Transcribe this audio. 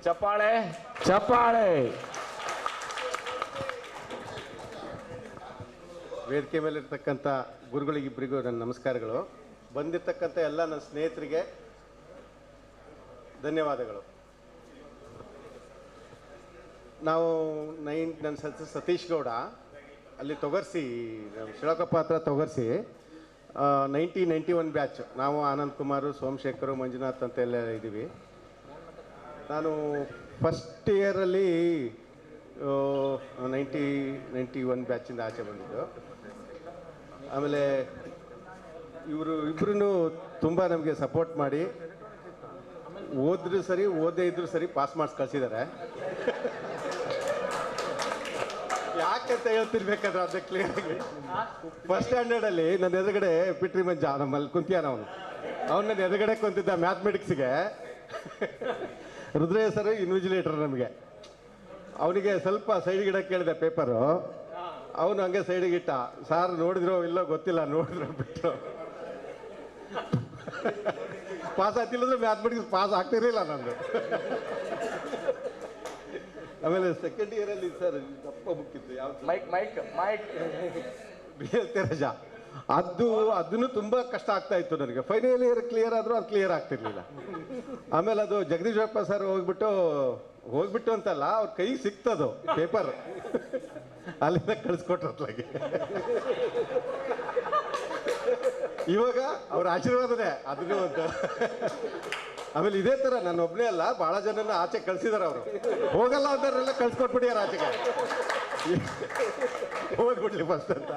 ಚಪ್ಪಾಳೆ ಚಪ್ಪಾಳೆ. ವೇದಿಕೆ ಮೇಲಿರ್ತಕ್ಕಂಥ ಗುರುಗಳಿಗಿಬ್ಬರಿಗೂ ನನ್ನ ನಮಸ್ಕಾರಗಳು. ಬಂದಿರತಕ್ಕಂಥ ಎಲ್ಲ ನನ್ನ ಸ್ನೇಹಿತರಿಗೆ ಧನ್ಯವಾದಗಳು. ನಾವು ನನ್ನ ಸತೀಶ್ ಗೌಡ ಅಲ್ಲಿ ತೊಗರ್ಸಿ, ಶಿಳಕಪ್ಪ ಹತ್ರ ತೊಗರ್ಸಿ 1991 ಬ್ಯಾಚ್. ನಾವು ಆನಂದ್ ಕುಮಾರು, ಸೋಮಶೇಖರು, ಮಂಜುನಾಥ್ ಅಂತ ಎಲ್ಲ ಇದ್ದೀವಿ. ನಾನು ಫಸ್ಟ್ ಇಯರಲ್ಲಿ 91 ಬ್ಯಾಚಿಂದ ಆಚೆ ಬಂದಿದ್ದು. ಆಮೇಲೆ ಇವರು ಇಬ್ಬರೂ ತುಂಬ ನಮಗೆ ಸಪೋರ್ಟ್ ಮಾಡಿ, ಓದಿದ್ರು ಸರಿ ಓದೇ ಇದ್ರು ಸರಿ ಪಾಸ್ ಮಾರ್ಕ್ಸ್ ಕಳಿಸಿದ್ದಾರೆ. ಯಾಕಂತ ಹೇಳ್ತಿರ್ಬೇಕಾದ್ರೆ ಅದೇ ಕ್ಲಿಯರ್ ಆಗಿ, ಫಸ್ಟ್ ಸ್ಟ್ಯಾಂಡರ್ಡಲ್ಲಿ ನನ್ನ ಎದುರುಗಡೆ ಪಿಟ್ರಿ ಮಂಜ, ನಮ್ಮಲ್ಲಿ ಕುಂತಿಯಾನ ಅವನು ನನ್ನ ಎದುರುಗಡೆ ಕುಂತಿದ್ದ ಮ್ಯಾಥಮೆಟಿಕ್ಸ್ಗೆ. ರುದ್ರಯ್ಯ ಸರ್ ಇನ್ವಿಜಿಲೇಟರ್ ನಮಗೆ. ಅವನಿಗೆ ಸ್ವಲ್ಪ ಸೈಡ್ಗಿಡ ಕೇಳಿದೆ ಪೇಪರು, ಅವನು ಹಂಗೆ ಸೈಡಿಗೆ ಇಟ್ಟ. ಸಾರ್ ನೋಡಿದ್ರೋ ಇಲ್ಲೋ ಗೊತ್ತಿಲ್ಲ, ನೋಡಿದ್ರು ಬಿಟ್ಟು ಪಾಸ್ ಆಗ್ತಿಲ್ಲಂದ್ರೆ ಮ್ಯಾಥಮೆಟಿಕ್ಸ್ ಪಾಸ್ ಆಗ್ತಿರಲಿಲ್ಲ ನಂದು. ಆಮೇಲೆ ಸೆಕೆಂಡ್ ಇಯರಲ್ಲಿ ಸರ್ ದಪ್ಪ ಬುಕ್ ಇತ್ತು, ಯಾವ್ದು ರಜ, ಅದನ್ನು ತುಂಬ ಕಷ್ಟ ಆಗ್ತಾ ಇತ್ತು ನನಗೆ. ಫೈನಲ್ ಇಯರ್ ಕ್ಲಿಯರ್ ಆದರೂ ಅದು ಕ್ಲಿಯರ್ ಆಗ್ತಿರ್ಲಿಲ್ಲ. ಆಮೇಲೆ ಅದು ಜಗದೀಶಪ್ಪ ಸರ್ ಹೋಗ್ಬಿಟ್ಟು ಅಂತಲ್ಲ, ಅವ್ರ ಕೈಗೆ ಸಿಕ್ತದು ಪೇಪರ್, ಅಲ್ಲಿಂದ ಕಳಿಸ್ಕೊಟ್ರತ್ಲಾಗೆ. ಇವಾಗ ಅವ್ರ ಆಶೀರ್ವಾದನೇ ಅದನ್ನು ಅಂತ. ಆಮೇಲೆ ಇದೇ ಥರ ನಾನು ಒಬ್ಬನೇ ಅಲ್ಲ, ಭಾಳ ಜನನ ಆಚೆ ಕಳಿಸಿದಾರೆ ಅವರು. ಹೋಗಲ್ಲ ಅಂತಾರೆಲ್ಲ ಕಳ್ಸಿಕೊಟ್ಬಿಟ್ಟಿಯಾರ ಆಚೆಗೆ, ಓದ್ಬಿಡ್ಲಿ ಫಸ್ಟ್ ಅಂತ.